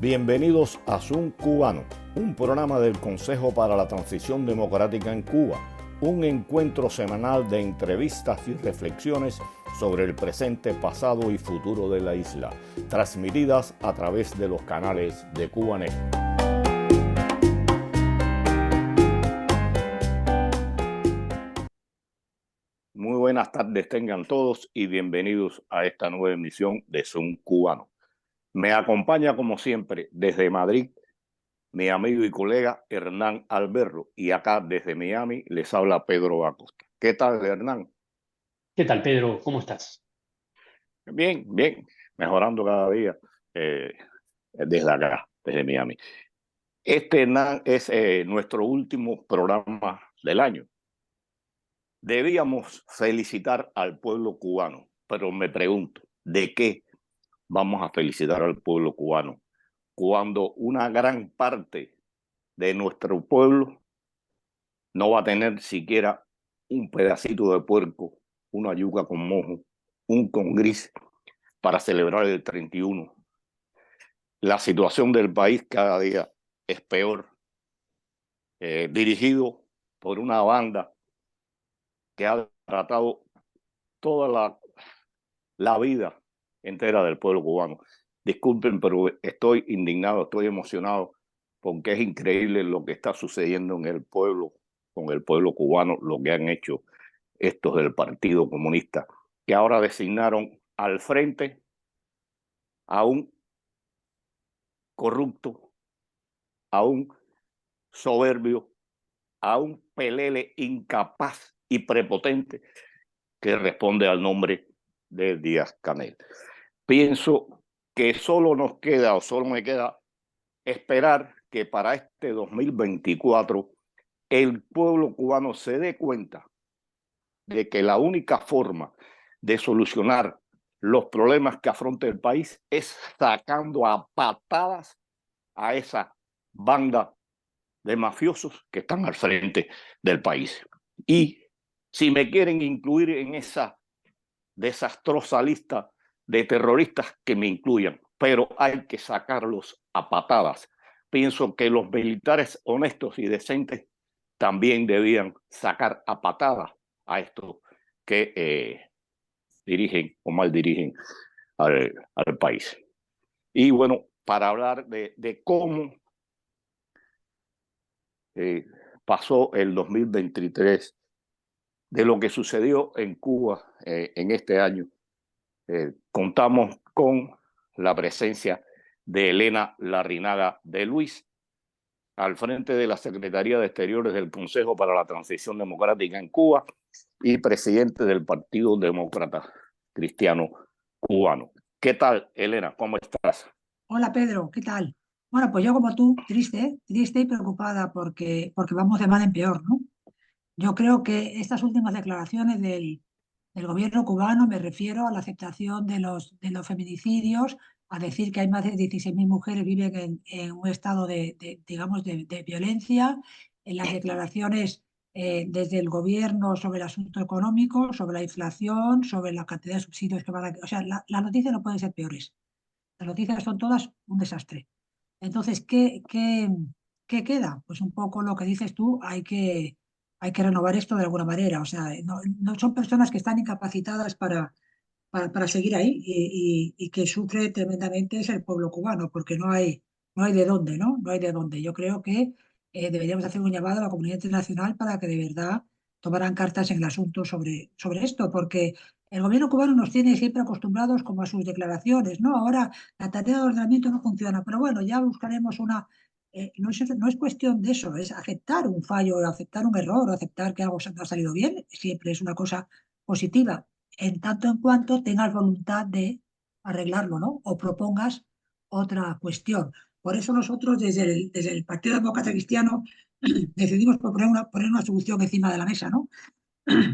Bienvenidos a Zoom Cubano, un programa del Consejo para la Transición Democrática en Cuba, un encuentro semanal de entrevistas y reflexiones sobre el presente, pasado y futuro de la isla, transmitidas a través de los canales de Cubanet. Muy buenas tardes tengan todos y bienvenidos a esta nueva emisión de Zoom Cubano. Me acompaña como siempre desde Madrid mi amigo y colega Hernán Alberro, y acá desde Miami les habla Pedro Acosta. ¿Qué tal, Hernán? ¿Qué tal, Pedro? ¿Cómo estás? Bien, bien, mejorando cada día desde acá, desde Miami. Este, Hernán, es nuestro último programa del año. Debíamos felicitar al pueblo cubano, pero me pregunto, ¿de qué vamos a felicitar al pueblo cubano cuando una gran parte de nuestro pueblo no va a tener siquiera un pedacito de puerco, una yuca con mojo, un con gris para celebrar el 31? La situación del país cada día es peor, dirigido por una banda que ha tratado toda la vida entera del pueblo cubano. Disculpen, pero estoy indignado, estoy emocionado, porque es increíble lo que está sucediendo en el pueblo, con el pueblo cubano, lo que han hecho estos del Partido Comunista, que ahora designaron al frente a un corrupto, a un soberbio, a un pelele incapaz y prepotente que responde al nombre de Díaz-Canel. Pienso que solo nos queda, o solo me queda, esperar que para este 2024 el pueblo cubano se dé cuenta de que la única forma de solucionar los problemas que afronta el país es sacando a patadas a esa banda de mafiosos que están al frente del país. Y si me quieren incluir en esa desastrosa lista de terroristas, que me incluyan, pero hay que sacarlos a patadas. Pienso que los militares honestos y decentes también debían sacar a patadas a estos que dirigen o mal dirigen al país. Y bueno, para hablar de cómo pasó el 2023, de lo que sucedió en Cuba en este año, contamos con la presencia de Elena Larrinaga de Luis, al frente de la Secretaría de Exteriores del Consejo para la Transición Democrática en Cuba y presidente del Partido Demócrata Cristiano Cubano. ¿Qué tal, Elena? ¿Cómo estás? Hola Pedro, ¿qué tal? Bueno, pues yo como tú, triste y preocupada porque vamos de mal en peor, ¿no? Yo creo que estas últimas declaraciones del gobierno cubano, me refiero a la aceptación de los feminicidios, a decir que hay más de 16.000 mujeres que viven en un estado digamos, de violencia, en las declaraciones desde el gobierno sobre el asunto económico, sobre la inflación, sobre la cantidad de subsidios que van a... O sea, las noticias no pueden ser peores. Las noticias son todas un desastre. Entonces, ¿qué queda? Pues un poco lo que dices tú, hay que renovar esto de alguna manera. O sea, no son personas que están incapacitadas para seguir ahí y que sufre tremendamente es el pueblo cubano, porque no hay de dónde, ¿no? No hay de dónde. Yo creo que deberíamos hacer un llamado a la comunidad internacional para que de verdad tomaran cartas en el asunto sobre esto, porque el gobierno cubano nos tiene siempre acostumbrados como a sus declaraciones, ¿no? Ahora la tarea de ordenamiento no funciona, pero bueno, ya buscaremos una... no es cuestión de eso, es aceptar un fallo, aceptar un error, aceptar que algo no ha salido bien, siempre es una cosa positiva, en tanto en cuanto tengas voluntad de arreglarlo, ¿no? O propongas otra cuestión. Por eso nosotros desde el Partido Demócrata Cristiano decidimos poner una solución encima de la mesa, ¿no?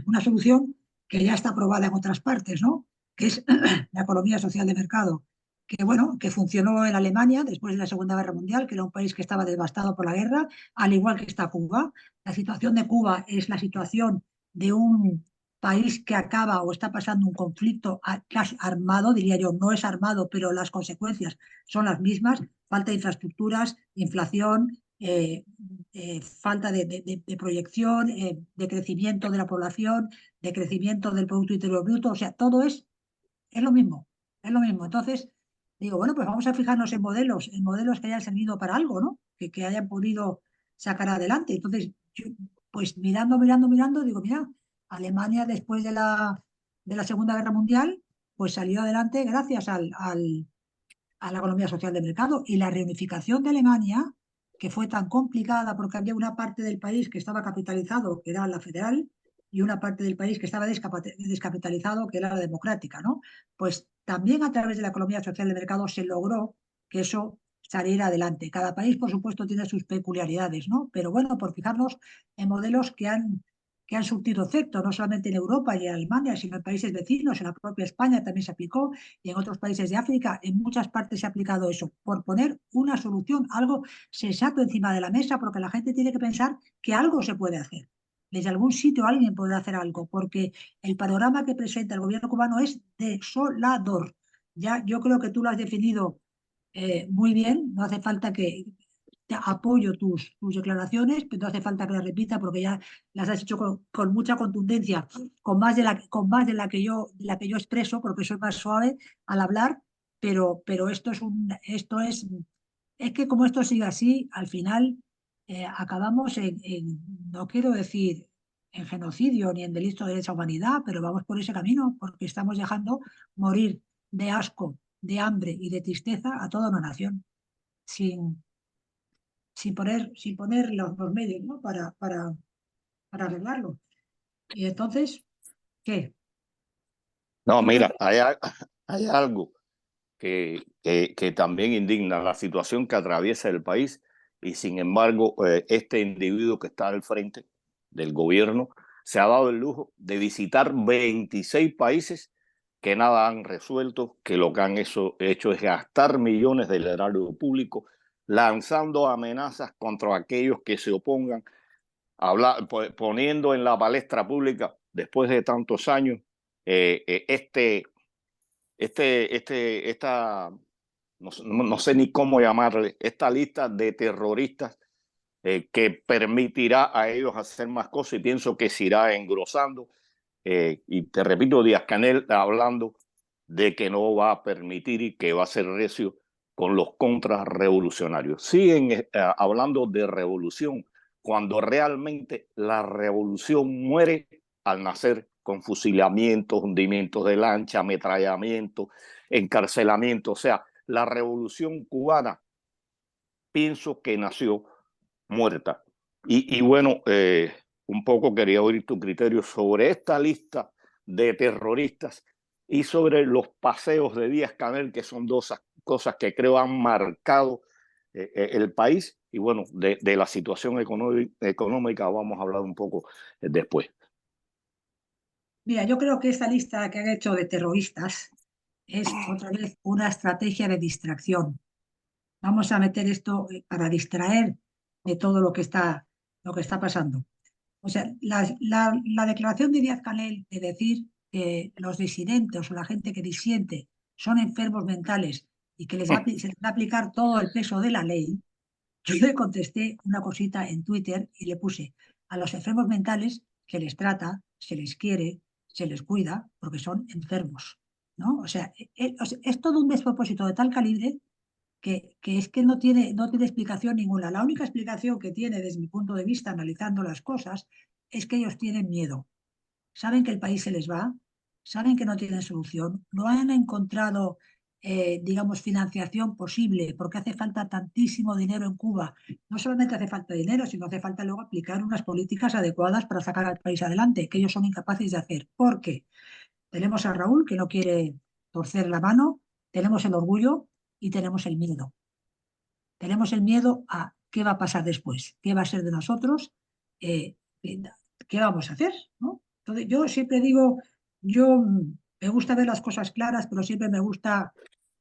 Una solución que ya está aprobada en otras partes, ¿no? Que es la economía social de mercado, que bueno, que funcionó en Alemania después de la Segunda Guerra Mundial, que era un país que estaba devastado por la guerra, al igual que está Cuba. La situación de Cuba es la situación de un país que acaba o está pasando un conflicto armado, diría yo, no es armado, pero las consecuencias son las mismas: falta de infraestructuras, inflación, falta de proyección, de crecimiento de la población, de crecimiento del Producto Interior Bruto. O sea, todo es lo mismo, es lo mismo. Entonces, digo, bueno, pues vamos a fijarnos en modelos que hayan servido para algo, ¿no? Que hayan podido sacar adelante. Entonces, yo, pues mirando, digo, mira, Alemania después de la Segunda Guerra Mundial, pues salió adelante gracias a la economía social de mercado, y la reunificación de Alemania, que fue tan complicada porque había una parte del país que estaba capitalizado, que era la federal, y una parte del país que estaba descapitalizado, que era la democrática, ¿no? Pues también a través de la economía social de mercado se logró que eso saliera adelante. Cada país, por supuesto, tiene sus peculiaridades, ¿no? Pero bueno, por fijarnos en modelos que han surtido efecto, no solamente en Europa y en Alemania, sino en países vecinos. En la propia España también se aplicó, y en otros países de África, en muchas partes se ha aplicado eso, por poner una solución, algo sensato encima de la mesa, porque la gente tiene que pensar que algo se puede hacer. Desde algún sitio alguien podrá hacer algo, porque el panorama que presenta el gobierno cubano es desolador. Ya, yo creo que tú lo has definido muy bien, no hace falta que apoyo tus declaraciones, pero no hace falta que las repita porque ya las has hecho con mucha contundencia, con más de la que yo expreso, porque soy más suave al hablar, pero es que como esto sigue así, al final acabamos no quiero decir en genocidio ni en delito de lesa humanidad, pero vamos por ese camino, porque estamos dejando morir de asco, de hambre y de tristeza a toda una nación, sin, sin poner los medios, ¿no? para arreglarlo. Y entonces, ¿qué? No, Yo creo mira, que hay algo que también indigna la situación que atraviesa el país, y sin embargo este individuo que está al frente del gobierno se ha dado el lujo de visitar 26 países que nada han resuelto, que lo que han hecho es gastar millones del erario público, lanzando amenazas contra aquellos que se opongan, poniendo en la palestra pública después de tantos años esta, no sé ni cómo llamarle, esta lista de terroristas que permitirá a ellos hacer más cosas, y pienso que se irá engrosando. Y te repito, Díaz-Canel hablando de que no va a permitir y que va a ser recio con los contrarrevolucionarios. Siguen hablando de revolución cuando realmente la revolución muere al nacer, con fusilamientos, hundimientos de lancha, ametrallamiento, encarcelamiento. O sea, la revolución cubana pienso que nació muerta. Y bueno, un poco quería oír tu criterio sobre esta lista de terroristas y sobre los paseos de Díaz-Canel, que son dos cosas que creo han marcado el país. Y bueno, de la situación económica vamos a hablar un poco después. Mira, yo creo que esta lista que han hecho de terroristas es otra vez una estrategia de distracción. Vamos a meter esto para distraer de todo lo que está pasando. O sea, la declaración de Díaz-Canel de decir que los disidentes o la gente que disiente son enfermos mentales y que se les va a aplicar todo el peso de la ley. Yo le contesté una cosita en Twitter y le puse: a los enfermos mentales se les trata, se les quiere, se les cuida porque son enfermos, ¿no? O sea, es todo un despropósito de tal calibre que es que no tiene explicación ninguna. La única explicación que tiene, desde mi punto de vista, analizando las cosas, es que ellos tienen miedo. Saben que el país se les va, saben que no tienen solución, no han encontrado, digamos, financiación posible, porque hace falta tantísimo dinero en Cuba. No solamente hace falta dinero, sino hace falta luego aplicar unas políticas adecuadas para sacar al país adelante, que ellos son incapaces de hacer. ¿Por qué? Tenemos a Raúl, que no quiere torcer la mano, tenemos el orgullo y tenemos el miedo. Tenemos el miedo a qué va a pasar después, qué va a ser de nosotros, eh, qué vamos a hacer, ¿no? Entonces, yo siempre digo, me gusta ver las cosas claras, pero siempre me gusta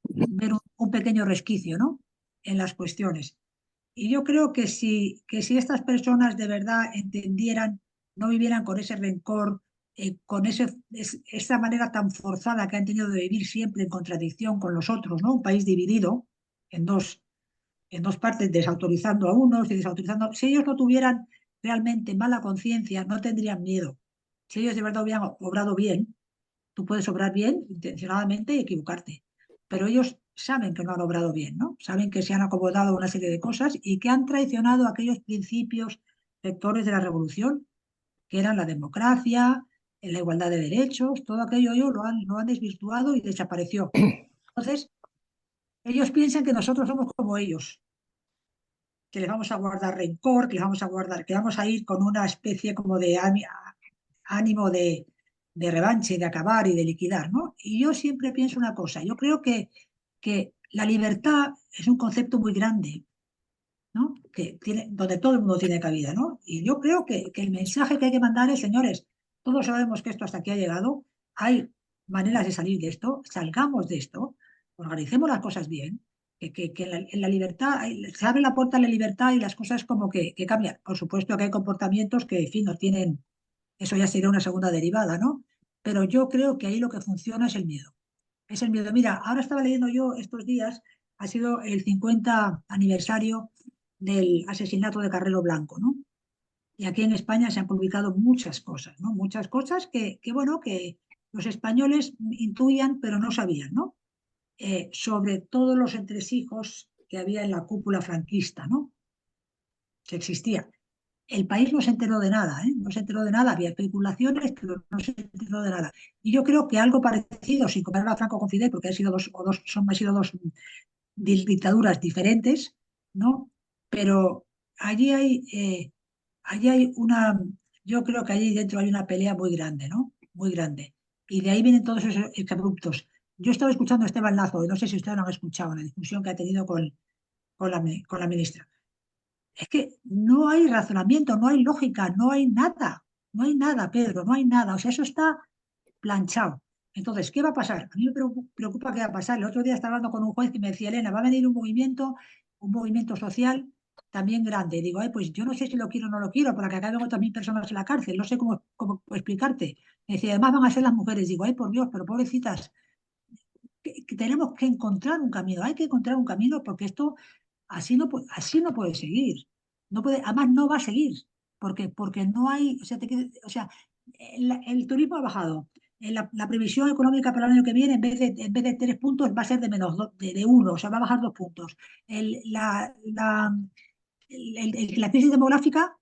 ver un pequeño resquicio, ¿no? En las cuestiones. Y yo creo que si estas personas de verdad entendieran, no vivieran con ese rencor con esa manera tan forzada que han tenido de vivir siempre en contradicción con los otros, ¿no? Un país dividido en dos partes, desautorizando a unos y desautorizando. Si ellos no tuvieran realmente mala conciencia, no tendrían miedo. Si ellos de verdad hubieran obrado bien, tú puedes obrar bien intencionadamente y equivocarte, pero ellos saben que no han obrado bien, ¿no? Saben que se han acomodado a una serie de cosas y que han traicionado aquellos principios rectores de la revolución, que eran la democracia, la igualdad de derechos, todo aquello ellos lo han desvirtuado y desapareció. Entonces, ellos piensan que nosotros somos como ellos, que les vamos a guardar rencor, que les vamos a guardar, que vamos a ir con una especie como de ánimo de revanche, de acabar y de liquidar, ¿no? Y yo siempre pienso una cosa, yo creo que la libertad es un concepto muy grande, ¿no? Donde todo el mundo tiene cabida, ¿no? Y yo creo que el mensaje que hay que mandar es, señores, todos sabemos que esto hasta aquí ha llegado, hay maneras de salir de esto, salgamos de esto, organicemos las cosas bien, que en la libertad, se abre la puerta a la libertad y las cosas como que cambian. Por supuesto que hay comportamientos que, en fin, no tienen, eso ya sería una segunda derivada, ¿no? Pero yo creo que ahí lo que funciona es el miedo. Es el miedo. Mira, ahora estaba leyendo yo estos días, ha sido el 50 aniversario del asesinato de Carrero Blanco, ¿no? Y aquí en España se han publicado muchas cosas, ¿no? Muchas cosas bueno, que los españoles intuían, pero no sabían, ¿no? Sobre todos los entresijos que había en la cúpula franquista, ¿no? Que existía. El país no se enteró de nada, ¿eh? No se enteró de nada, había especulaciones, pero no se enteró de nada. Y yo creo que algo parecido, sin comparar a Franco con Fidel, porque han sido dos dictaduras diferentes, ¿no? Pero allí hay yo creo que allí dentro hay una pelea muy grande, ¿no? Muy grande. Y de ahí vienen todos esos exabruptos. Yo estaba escuchando a Esteban Lazo, y no sé si ustedes lo han escuchado, en la discusión que ha tenido con la ministra. Es que no hay razonamiento, no hay lógica, no hay nada, Pedro, no hay nada. O sea, eso está planchado. Entonces, ¿qué va a pasar? A mí me preocupa qué va a pasar. El otro día estaba hablando con un juez que me decía, Elena, va a venir un movimiento social también grande. Y digo, ay, pues yo no sé si lo quiero o no lo quiero, para que acaben otras 1000 personas en la cárcel. No sé cómo explicarte. Me decía, además van a ser las mujeres. Digo, ay, por Dios, pero pobrecitas, que tenemos que encontrar un camino. Hay que encontrar un camino porque esto así no puede seguir. No puede, además no va a seguir, porque no hay, o sea, el turismo ha bajado. La previsión económica para el año que viene, en vez de 3 puntos, va a ser de menos de 1, o sea, va a bajar 2 puntos. La crisis demográfica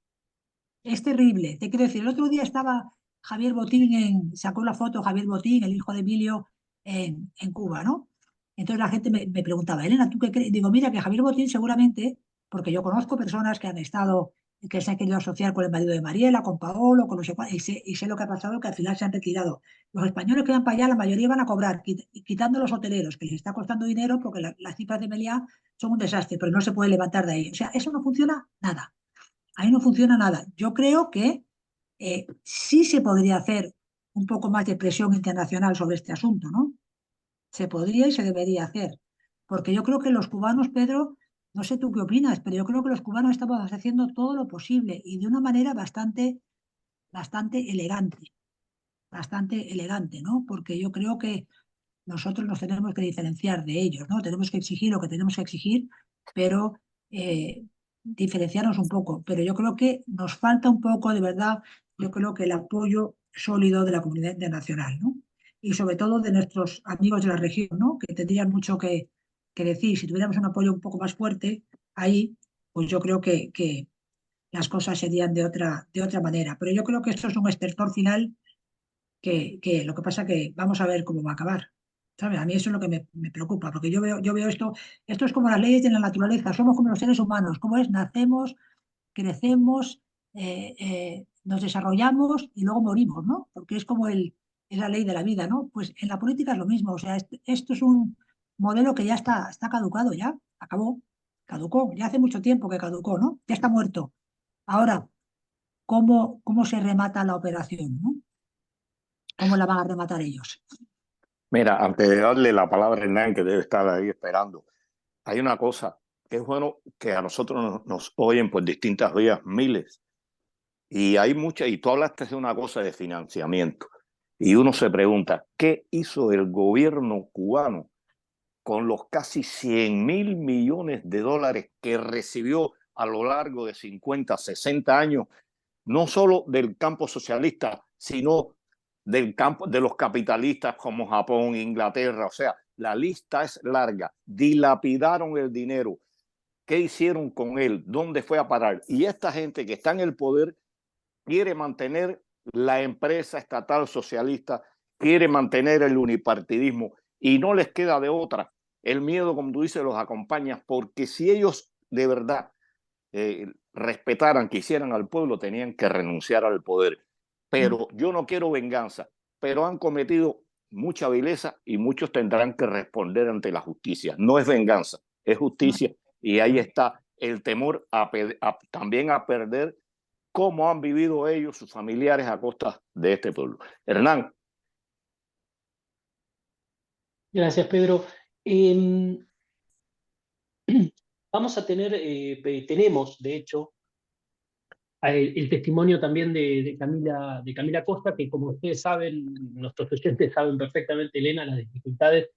es terrible. Te quiero decir, el otro día estaba Javier Botín, sacó la foto Javier Botín, el hijo de Emilio, en Cuba, ¿no? Entonces la gente me preguntaba, Elena, ¿tú qué crees? Digo, mira, que Javier Botín seguramente, porque yo conozco personas que han estado, que se han querido asociar con el marido de Mariela, con Paolo, con no sé cuál, y sé lo que ha pasado, que al final se han retirado. Los españoles que van para allá, la mayoría van a cobrar, quitando los hoteleros, que les está costando dinero, porque las cifras de Meliá son un desastre, pero no se puede levantar de ahí. O sea, eso no funciona nada. Ahí no funciona nada. Yo creo que sí se podría hacer un poco más de presión internacional sobre este asunto, ¿no? Se podría y se debería hacer. Porque yo creo que los cubanos, Pedro, no sé tú qué opinas, pero yo creo que los cubanos estamos haciendo todo lo posible y de una manera bastante elegante, ¿no? Porque yo creo que nosotros nos tenemos que diferenciar de ellos, ¿no? Tenemos que exigir lo que tenemos que exigir, pero diferenciarnos un poco. Pero yo creo que nos falta un poco, de verdad, yo creo que el apoyo sólido de la comunidad internacional, ¿no? Y sobre todo de nuestros amigos de la región, ¿no? Que tendrían mucho que decir. Si tuviéramos un apoyo un poco más fuerte ahí, pues yo creo que las cosas serían de otra manera. Pero yo creo que esto es un estertor final que lo que pasa que vamos a ver cómo va a acabar. ¿Sabes? A mí eso es lo que me preocupa, porque yo veo esto es como las leyes de la naturaleza, somos como los seres humanos, ¿cómo es? Nacemos, crecemos, nos desarrollamos y luego morimos, ¿no? Porque es la ley de la vida, ¿no? Pues en la política es lo mismo, o sea, esto es un modelo que ya está caducado, ya, acabó, caducó, ya hace mucho tiempo que caducó, ¿no? Ya está muerto. Ahora, ¿cómo se remata la operación, ¿no? ¿Cómo la van a rematar ellos? Mira, antes de darle la palabra a Hernán, que debe estar ahí esperando, hay una cosa que es bueno que a nosotros nos oyen por distintas vías, miles Y hay muchas, y tú hablaste de una cosa de financiamiento, y uno se pregunta, ¿qué hizo el gobierno cubano con los casi 100.000 millones de dólares que recibió a lo largo de 50, 60 años, no solo del campo socialista, sino del campo de los capitalistas como Japón, Inglaterra? O sea, la lista es larga. Dilapidaron el dinero. ¿Qué hicieron con él? ¿Dónde fue a parar? Y esta gente que está en el poder quiere mantener la empresa estatal socialista, quiere mantener el unipartidismo y no les queda de otra. El miedo, como tú dices, los acompaña, porque si ellos de verdad respetaran, quisieran al pueblo, tenían que renunciar al poder. Pero yo no quiero venganza, pero han cometido mucha vileza y muchos tendrán que responder ante la justicia. No es venganza, es justicia, y ahí está el temor también a perder cómo han vivido ellos, sus familiares, a costa de este pueblo. Hernán. Gracias, Pedro. Vamos a tener, tenemos, de hecho, el testimonio también de Camila Costa, que como ustedes saben, nuestros oyentes saben perfectamente, Elena, las dificultades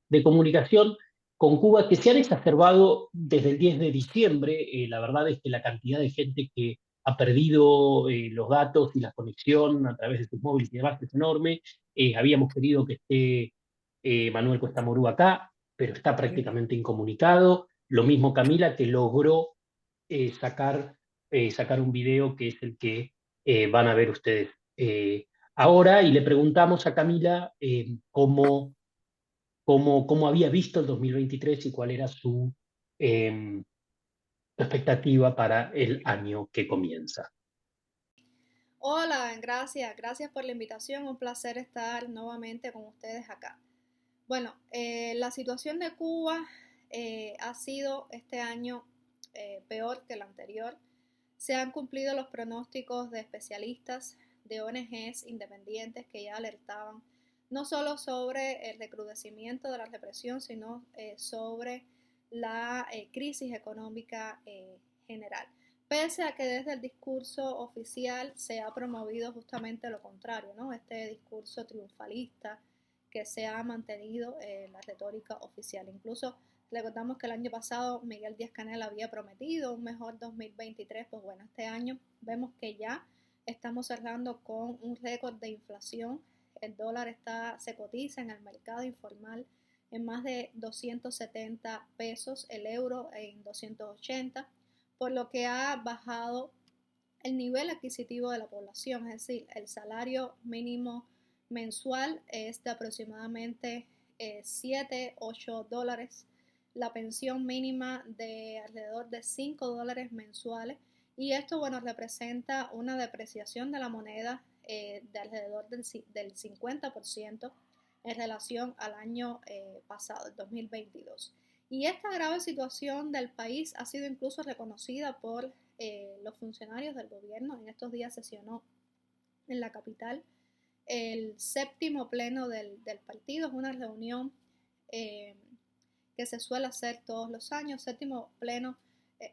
de comunicación con Cuba que se han exacerbado desde el 10 de diciembre. La verdad es que la cantidad de gente que ha perdido los datos y la conexión a través de sus móviles y demás es enorme. Habíamos querido que esté Manuel Cuesta Morú acá, pero está prácticamente incomunicado. Lo mismo Camila, que logró sacar un video que es el que van a ver ustedes ahora, y le preguntamos a Camila cómo había visto el 2023 y cuál era su expectativa para el año que comienza. Hola, gracias por la invitación, un placer estar nuevamente con ustedes acá. Bueno, la situación de Cuba ha sido este año peor que el anterior. Se han cumplido los pronósticos de especialistas, de ONGs independientes que ya alertaban no solo sobre el recrudecimiento de la represión, sino sobre la crisis económica general. Pese a que desde el discurso oficial se ha promovido justamente lo contrario, ¿no? Este discurso triunfalista que se ha mantenido en la retórica oficial. Incluso recordamos que el año pasado Miguel Díaz-Canel había prometido un mejor 2023, pues bueno, este año vemos que ya estamos cerrando con un récord de inflación. El dólar se cotiza en el mercado informal en más de 270 pesos, el euro en 280, por lo que ha bajado el nivel adquisitivo de la población, es decir, el salario mínimo mensual es de aproximadamente 7, 8 dólares, la pensión mínima de alrededor de 5 dólares mensuales, y esto, bueno, representa una depreciación de la moneda de alrededor del 50% en relación al año pasado, el 2022. Y esta grave situación del país ha sido incluso reconocida por los funcionarios del gobierno. En estos días sesionó en la capital el séptimo pleno del partido. Es una reunión que se suele hacer todos los años. Séptimo pleno,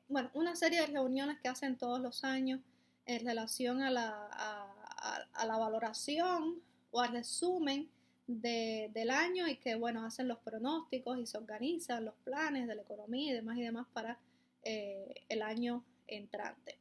bueno, una serie de reuniones que hacen todos los años en relación a la valoración o al resumen del año, y que, bueno, hacen los pronósticos y se organizan los planes de la economía y demás para el año entrante.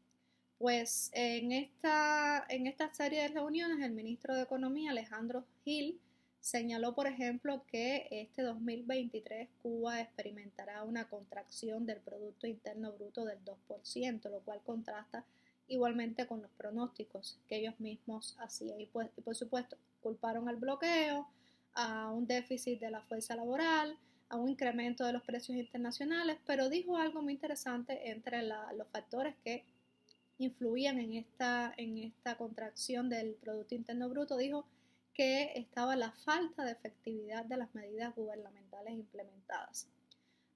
Pues en esta serie de reuniones el ministro de Economía, Alejandro Gil, señaló, por ejemplo, que este 2023 Cuba experimentará una contracción del Producto Interno Bruto del 2%, lo cual contrasta igualmente con los pronósticos que ellos mismos hacían. Y por supuesto, culparon al bloqueo, a un déficit de la fuerza laboral, a un incremento de los precios internacionales, pero dijo algo muy interesante entre los factores que influían en esta contracción del Producto Interno Bruto. Dijo que estaba la falta de efectividad de las medidas gubernamentales implementadas.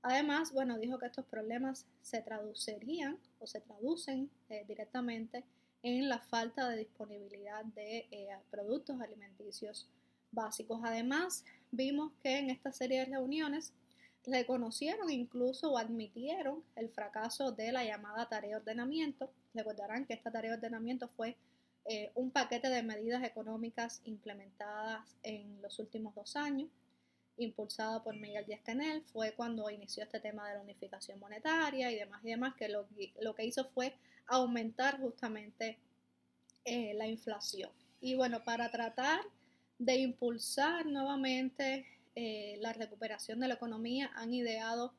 Además, bueno, dijo que estos problemas se traducirían o se traducen directamente en la falta de disponibilidad de productos alimenticios básicos. Además, vimos que en esta serie de reuniones reconocieron incluso o admitieron el fracaso de la llamada tarea de ordenamiento. Recordarán que esta tarea de ordenamiento fue un paquete de medidas económicas implementadas en los últimos 2 años, impulsada por Miguel Díaz-Canel. Fue cuando inició este tema de la unificación monetaria y demás, que lo que hizo fue aumentar justamente la inflación. Y bueno, para tratar de impulsar nuevamente la recuperación de la economía, han ideado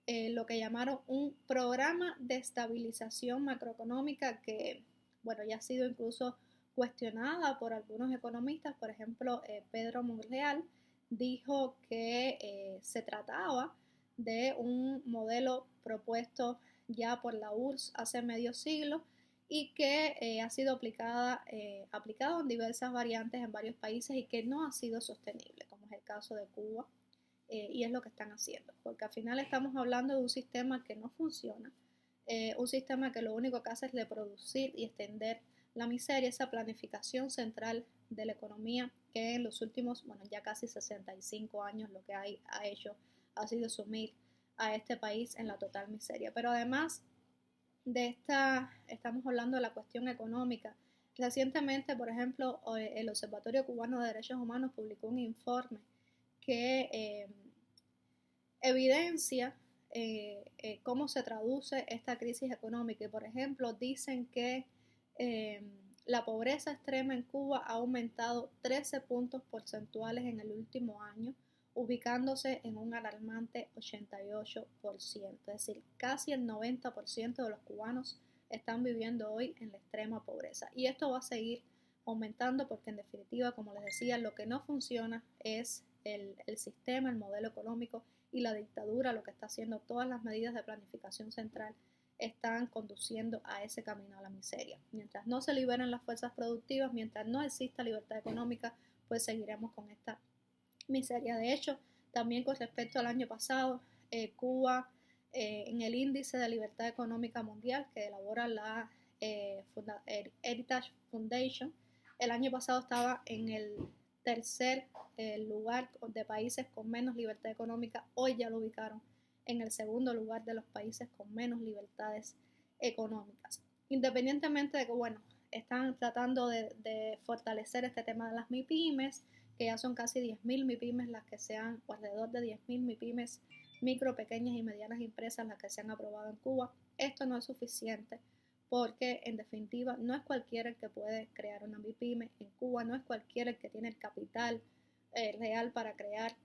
lo que llamaron un programa de estabilización macroeconómica que, bueno, ya ha sido incluso cuestionada por algunos economistas. Por ejemplo, Pedro Monreal dijo que se trataba de un modelo propuesto ya por la URSS hace medio siglo y que ha sido aplicado en diversas variantes en varios países y que no ha sido sostenible, como es el caso de Cuba, y es lo que están haciendo, porque al final estamos hablando de un sistema que no funciona, un sistema que lo único que hace es reproducir y extender la miseria, esa planificación central de la economía que en los últimos, bueno, ya casi 65 años lo que ha hecho ha sido sumir a este país en la total miseria. Pero además de estamos hablando de la cuestión económica. Recientemente, por ejemplo, el Observatorio Cubano de Derechos Humanos publicó un informe que evidencia cómo se traduce esta crisis económica. Y, por ejemplo, dicen que la pobreza extrema en Cuba ha aumentado 13 puntos porcentuales en el último año, ubicándose en un alarmante 88%. Es decir, casi el 90% de los cubanos están viviendo hoy en la extrema pobreza. Y esto va a seguir aumentando porque, en definitiva, como les decía, lo que no funciona es el sistema, el modelo económico, y la dictadura lo que está haciendo, todas las medidas de planificación central están conduciendo a ese camino a la miseria. Mientras no se liberen las fuerzas productivas, mientras no exista libertad económica, pues seguiremos con esta miseria. De hecho, también con respecto al año pasado, Cuba en el índice de libertad económica mundial que elabora la Heritage Foundation, el año pasado estaba en el tercer lugar de países con menos libertad económica. Hoy ya lo ubicaron en el segundo lugar de los países con menos libertades económicas. Independientemente de que, bueno, están tratando de fortalecer este tema de las MIPYMES, que ya son casi 10.000 MIPYMES las que sean, o alrededor de 10.000 MIPYMES, micro, pequeñas y medianas empresas las que se han aprobado en Cuba. Esto no es suficiente porque, en definitiva, no es cualquiera el que puede crear una MIPYME en Cuba, no es cualquiera el que tiene el capital real para crear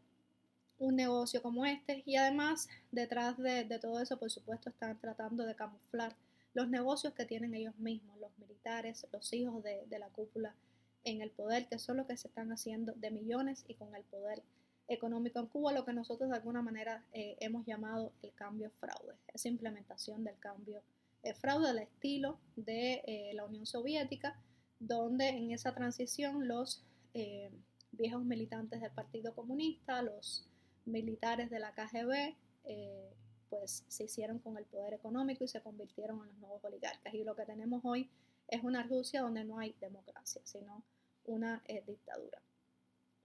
un negocio como este. Y además, detrás de todo eso, por supuesto, están tratando de camuflar los negocios que tienen ellos mismos, los militares, los hijos de la cúpula en el poder, que son los que se están haciendo de millones y con el poder económico en Cuba, lo que nosotros de alguna manera hemos llamado el cambio fraude, esa implementación del cambio fraude al estilo de la Unión Soviética, donde en esa transición los viejos militantes del Partido Comunista, los militares de la KGB, pues se hicieron con el poder económico y se convirtieron en los nuevos oligarcas. Y lo que tenemos hoy es una Rusia donde no hay democracia, sino una dictadura.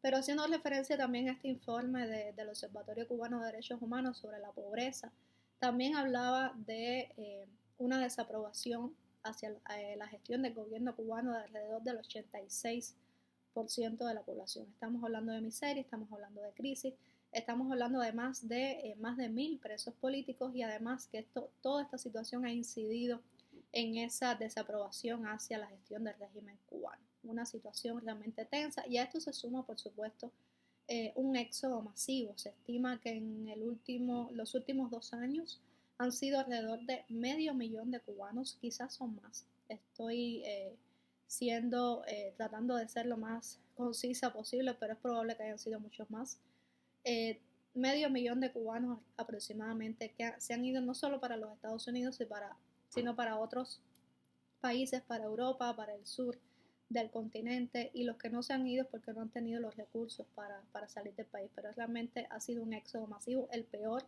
Pero haciendo referencia también a este informe del Observatorio Cubano de Derechos Humanos sobre la pobreza, también hablaba de una desaprobación hacia la gestión del gobierno cubano de alrededor del 86% de la población. Estamos hablando de miseria, estamos hablando de crisis, estamos hablando de más de 1.000 presos políticos, y además que toda esta situación ha incidido en esa desaprobación hacia la gestión del régimen cubano. Una situación realmente tensa, y a esto se suma, por supuesto, un éxodo masivo. Se estima que en los últimos 2 años han sido alrededor de 500.000 de cubanos, quizás son más. Estoy tratando de ser lo más concisa posible, pero es probable que hayan sido muchos más. 500.000 de cubanos aproximadamente que se han ido no solo para los Estados Unidos, sino para otros países, para Europa, para el sur del continente, y los que no se han ido porque no han tenido los recursos para salir del país. Pero realmente ha sido un éxodo masivo, el peor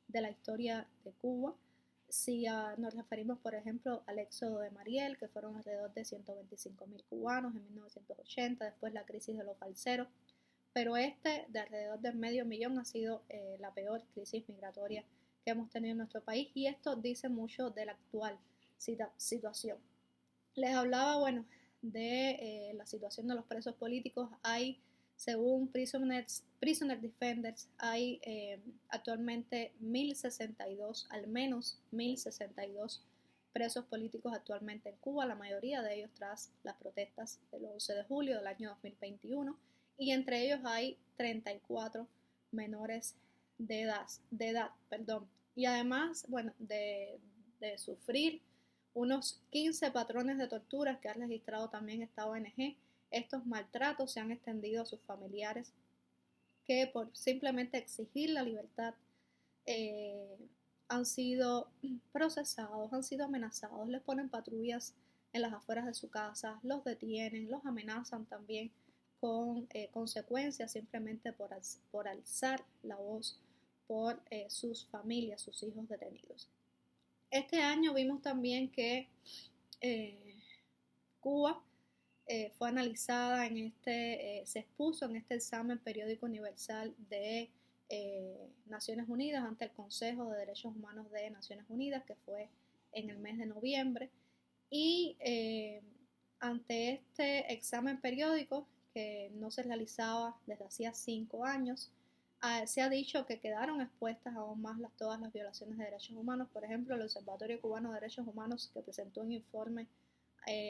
de la historia de Cuba. Si nos referimos, por ejemplo, al éxodo de Mariel, que fueron alrededor de 125.000 cubanos en 1980, después la crisis de los balseros, pero de alrededor del 500.000 ha sido la peor crisis migratoria que hemos tenido en nuestro país, y esto dice mucho de la actual situación. Les hablaba, bueno, de la situación de los presos políticos. Hay, según Prisoner Defenders, hay actualmente 1.062, al menos 1.062 presos políticos actualmente en Cuba, la mayoría de ellos tras las protestas del 11 de julio del año 2021, y entre ellos hay 34 menores de edad, y además, bueno, de sufrir unos 15 patrones de torturas que ha registrado también esta ONG. Estos maltratos se han extendido a sus familiares, que por simplemente exigir la libertad han sido procesados, han sido amenazados, les ponen patrullas en las afueras de su casa, los detienen, los amenazan también con consecuencias simplemente por alzar la voz por sus familias, sus hijos detenidos. Este año vimos también que Cuba fue analizada se expuso en este examen periódico universal de Naciones Unidas ante el Consejo de Derechos Humanos de Naciones Unidas, que fue en el mes de noviembre, y ante este examen periódico, que no se realizaba desde hacía 5 años, se ha dicho que quedaron expuestas aún más todas las violaciones de derechos humanos. Por ejemplo, el Observatorio Cubano de Derechos Humanos, que presentó un informe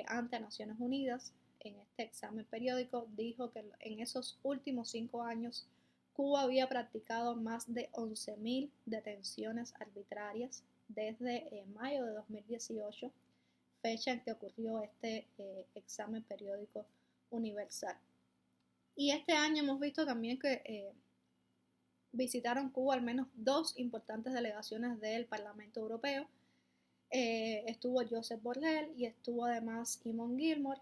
ante Naciones Unidas en este examen periódico, dijo que en esos últimos 5 años Cuba había practicado más de 11.000 detenciones arbitrarias desde mayo de 2018, fecha en que ocurrió este examen periódico universal. Y este año hemos visto también que visitaron Cuba al menos 2 importantes delegaciones del Parlamento Europeo. Estuvo Josep Borrell y estuvo además Eamon Gilmore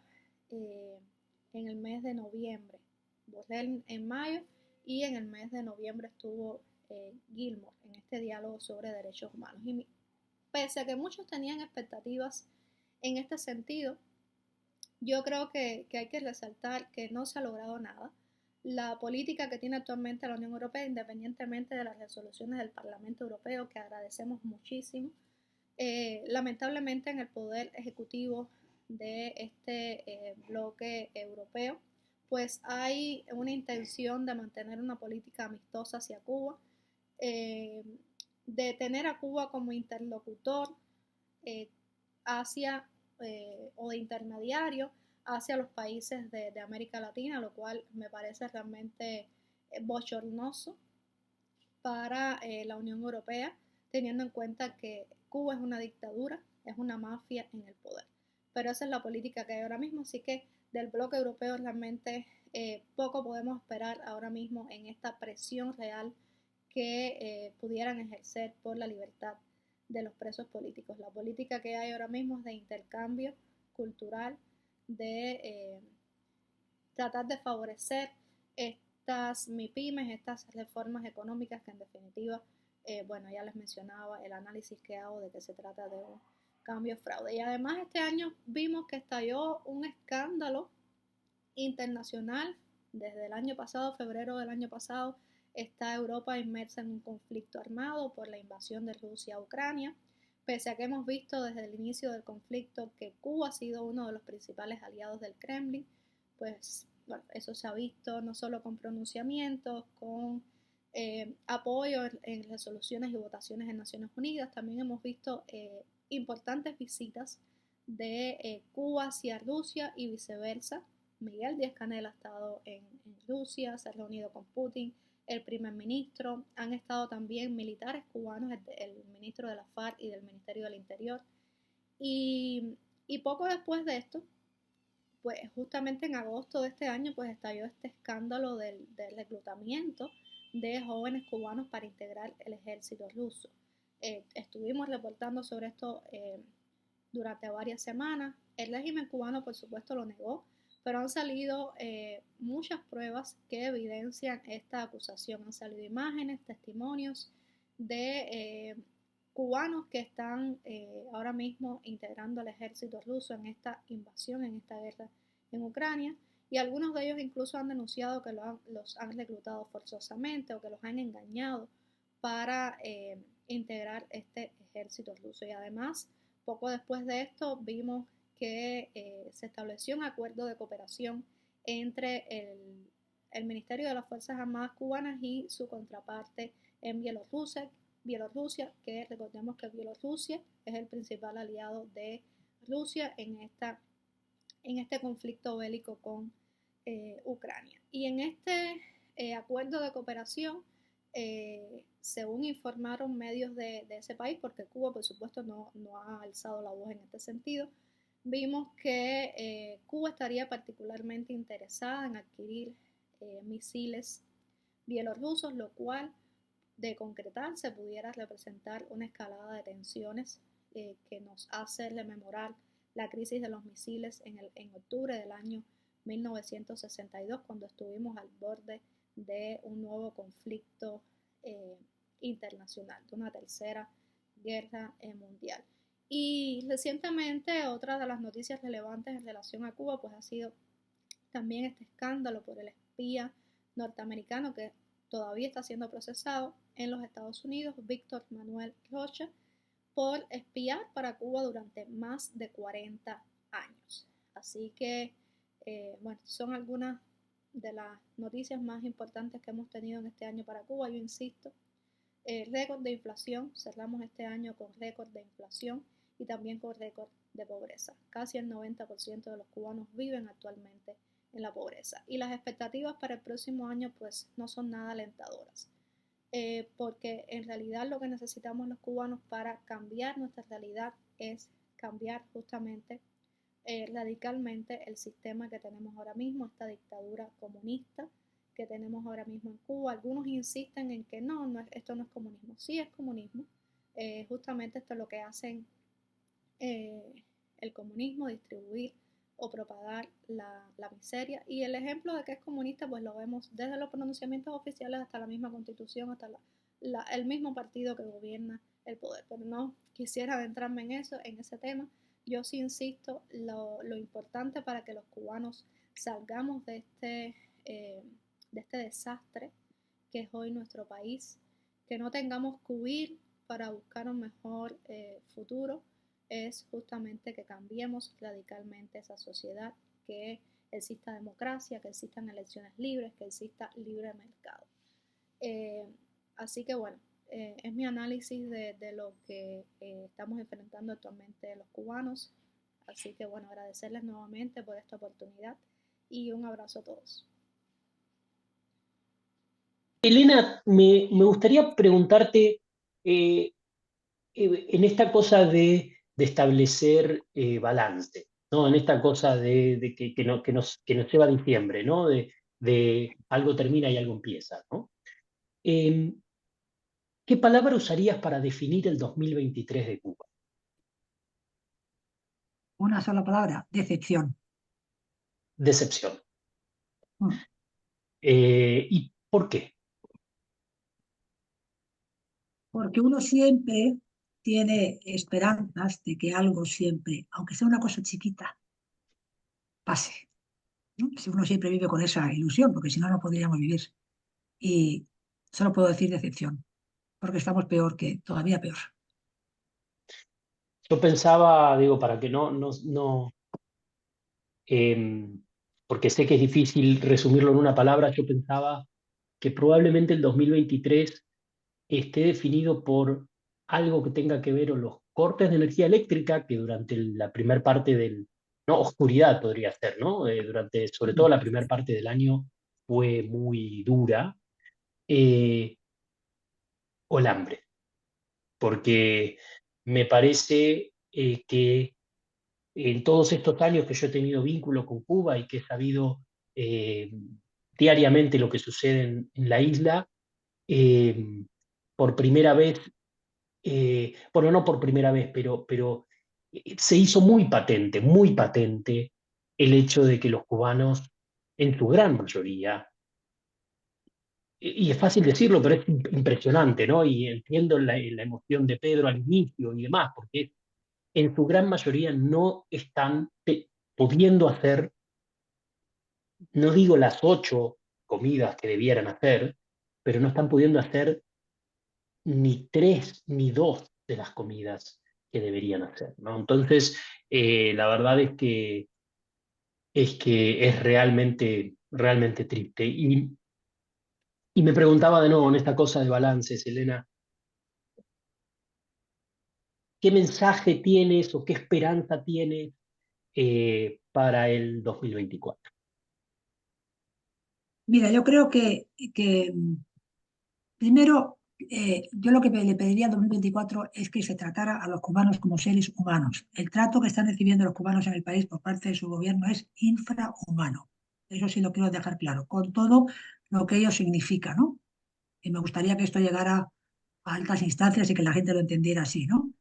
en el mes de noviembre. Borrell en mayo, y en el mes de noviembre estuvo Gilmore en este diálogo sobre derechos humanos. Y pese a que muchos tenían expectativas en este sentido, yo creo que hay que resaltar que no se ha logrado nada. La política que tiene actualmente la Unión Europea, independientemente de las resoluciones del Parlamento Europeo, que agradecemos muchísimo, lamentablemente en el poder ejecutivo de este bloque europeo, pues hay una intención de mantener una política amistosa hacia Cuba, de tener a Cuba como interlocutor o de intermediario hacia los países de América Latina, lo cual me parece realmente bochornoso para la Unión Europea, teniendo en cuenta que Cuba es una dictadura, es una mafia en el poder. Pero esa es la política que hay ahora mismo, así que del bloque europeo realmente poco podemos esperar ahora mismo en esta presión real que pudieran ejercer por la libertad de los presos políticos. La política que hay ahora mismo es de intercambio cultural, de tratar de favorecer estas MIPYMES, estas reformas económicas que en definitiva, bueno, ya les mencionaba el análisis que hago de que se trata de un cambio fraude. Y además este año vimos que estalló un escándalo internacional. Desde el año pasado, febrero del año pasado, está Europa inmersa en un conflicto armado por la invasión de Rusia a Ucrania. Pese a que hemos visto desde el inicio del conflicto que Cuba ha sido uno de los principales aliados del Kremlin, pues bueno, eso se ha visto no solo con pronunciamientos, con apoyo en resoluciones y votaciones en Naciones Unidas. También hemos visto importantes visitas de Cuba hacia Rusia y viceversa. Miguel Díaz-Canel ha estado en Rusia, se ha reunido con Putin, el primer ministro, han estado también militares cubanos, el ministro de la FARC y del Ministerio del Interior. Y poco después de esto, pues justamente en agosto de este año, pues estalló este escándalo del reclutamiento de jóvenes cubanos para integrar el ejército ruso. Estuvimos reportando sobre esto durante varias semanas. El régimen cubano, por supuesto, lo negó, pero han salido muchas pruebas que evidencian esta acusación. Han salido imágenes, testimonios de cubanos que están ahora mismo integrando al ejército ruso en esta invasión, en esta guerra en Ucrania. y algunos de ellos incluso han denunciado que los han reclutado forzosamente o que los han engañado para integrar este ejército ruso. Y además, poco después de esto, vimos que se estableció un acuerdo de cooperación entre el Ministerio de las Fuerzas Armadas cubanas y su contraparte en Bielorrusia, que recordemos que Bielorrusia es el principal aliado de Rusia en este conflicto bélico con Ucrania. Y en este acuerdo de cooperación, según informaron medios de ese país, porque Cuba por supuesto no ha alzado la voz en este sentido, vimos que Cuba estaría particularmente interesada en adquirir misiles bielorrusos, lo cual, de concretarse, pudiera representar una escalada de tensiones que nos hace rememorar la crisis de los misiles en octubre del año 1962, cuando estuvimos al borde de un nuevo conflicto internacional, de una tercera guerra mundial. Y recientemente otra de las noticias relevantes en relación a Cuba pues ha sido también este escándalo por el espía norteamericano que todavía está siendo procesado en los Estados Unidos, Víctor Manuel Rocha, por espiar para Cuba durante más de 40 años. Así que, bueno, son algunas de las noticias más importantes que hemos tenido en este año para Cuba. Yo insisto, récord de inflación, cerramos este año con récord de inflación y también con récord de pobreza. Casi el 90% de los cubanos viven actualmente en la pobreza. Y las expectativas para el próximo año pues no son nada alentadoras. Porque en realidad lo que necesitamos los cubanos para cambiar nuestra realidad es cambiar justamente radicalmente el sistema que tenemos ahora mismo, esta dictadura comunista que tenemos ahora mismo en Cuba. Algunos insisten en que esto no es comunismo. Sí es comunismo. Justamente esto es lo que hacen el comunismo, distribuir o propagar la miseria. Y el ejemplo de que es comunista pues lo vemos desde los pronunciamientos oficiales hasta la misma constitución, hasta el mismo partido que gobierna el poder. Pero no quisiera adentrarme en ese tema. Yo sí insisto lo importante para que los cubanos salgamos de este desastre que es hoy nuestro país, que no tengamos que huir para buscar un mejor futuro, es justamente que cambiemos radicalmente esa sociedad, que exista democracia, que existan elecciones libres, que exista libre mercado. Así que bueno, es mi análisis de lo que estamos enfrentando actualmente los cubanos. Así que bueno, agradecerles nuevamente por esta oportunidad y un abrazo a todos. Elena, me gustaría preguntarte en esta cosa de establecer balance, ¿no? En esta cosa de que nos lleva a diciembre, ¿no? De algo termina y algo empieza, ¿no? ¿Qué palabra usarías para definir el 2023 de Cuba? Una sola palabra, decepción. Decepción. Mm. ¿Y por qué? Porque uno siempre tiene esperanzas de que algo siempre, aunque sea una cosa chiquita, pase, ¿no? Si uno siempre vive con esa ilusión, porque si no, no podríamos vivir. Y solo puedo decir decepción, porque estamos peor todavía peor. Yo pensaba, digo, para que no porque sé que es difícil resumirlo en una palabra, yo pensaba que probablemente el 2023 esté definido por algo que tenga que ver con los cortes de energía eléctrica, que durante la primera parte no, oscuridad podría ser, ¿no? Durante, sobre todo la primera parte del año fue muy dura, o el hambre, porque me parece que en todos estos años que yo he tenido vínculo con Cuba y que he sabido eh, diariamente lo que sucede en la isla, por primera vez, bueno, no por primera vez, pero se hizo muy patente el hecho de que los cubanos, en su gran mayoría, y es fácil decirlo, pero es impresionante, ¿no? Y entiendo la emoción de Pedro al inicio y demás, porque en su gran mayoría no están pudiendo hacer no digo las 8 comidas que debieran hacer, pero no están pudiendo hacer ni 3 ni 2 de las comidas que deberían hacer, ¿no? Entonces, la verdad es que es realmente, realmente triste. Y me preguntaba de nuevo en esta cosa de balances, Elena, ¿qué mensaje tienes o qué esperanza tienes para el 2024? Mira, yo creo que primero, yo lo que le pediría al 2024 es que se tratara a los cubanos como seres humanos. El trato que están recibiendo los cubanos en el país por parte de su gobierno es infrahumano. Eso sí lo quiero dejar claro, con todo lo que ello significa, ¿no? Y me gustaría que esto llegara a altas instancias y que la gente lo entendiera así, ¿no?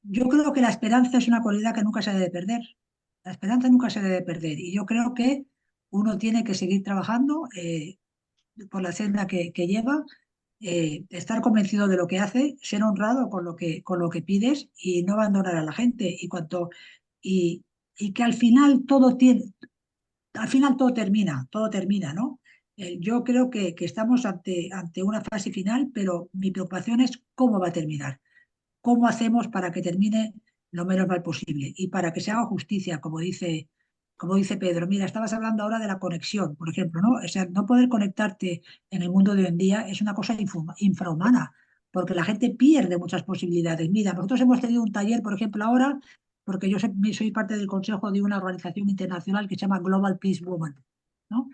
Yo creo que la esperanza es una cualidad que nunca se debe perder. La esperanza nunca se debe perder. Y yo creo que uno tiene que seguir trabajando por la senda que lleva, estar convencido de lo que hace, ser honrado con lo que pides y no abandonar a la gente. Y, y que al final todo termina, ¿no? Yo creo que estamos ante una fase final, pero mi preocupación es cómo va a terminar. ¿Cómo hacemos para que termine lo menos mal posible? Y para que se haga justicia, como dice Pedro. Mira, estabas hablando ahora de la conexión, por ejemplo, ¿no? O sea, no poder conectarte en el mundo de hoy en día es una cosa infrahumana, porque la gente pierde muchas posibilidades. Mira, nosotros hemos tenido un taller, por ejemplo, ahora, porque yo soy parte del consejo de una organización internacional que se llama Global Peace Women, ¿no?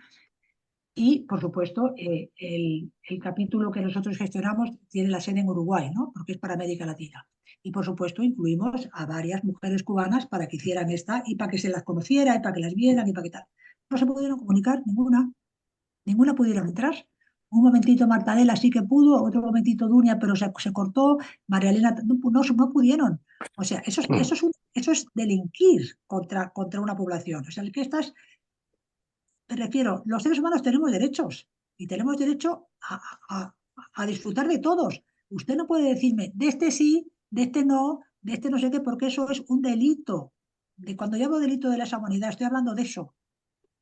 Y, por supuesto, el capítulo que nosotros gestionamos tiene la sede en Uruguay, ¿no? Porque es para América Latina. Y, por supuesto, incluimos a varias mujeres cubanas para que hicieran esta y para que se las conociera y para que las vieran y para que tal. No se pudieron comunicar ninguna pudieron entrar. Un momentito Martarela sí que pudo, otro momentito Dunia, pero se cortó. María Elena no pudieron. O sea, eso es delinquir contra una población. O sea, el que estás me refiero, los seres humanos tenemos derechos y tenemos derecho a disfrutar de todos. Usted no puede decirme, de este sí, de este no, de este no sé qué, porque eso es un delito. De cuando yo hablo delito de lesa humanidad, estoy hablando de eso,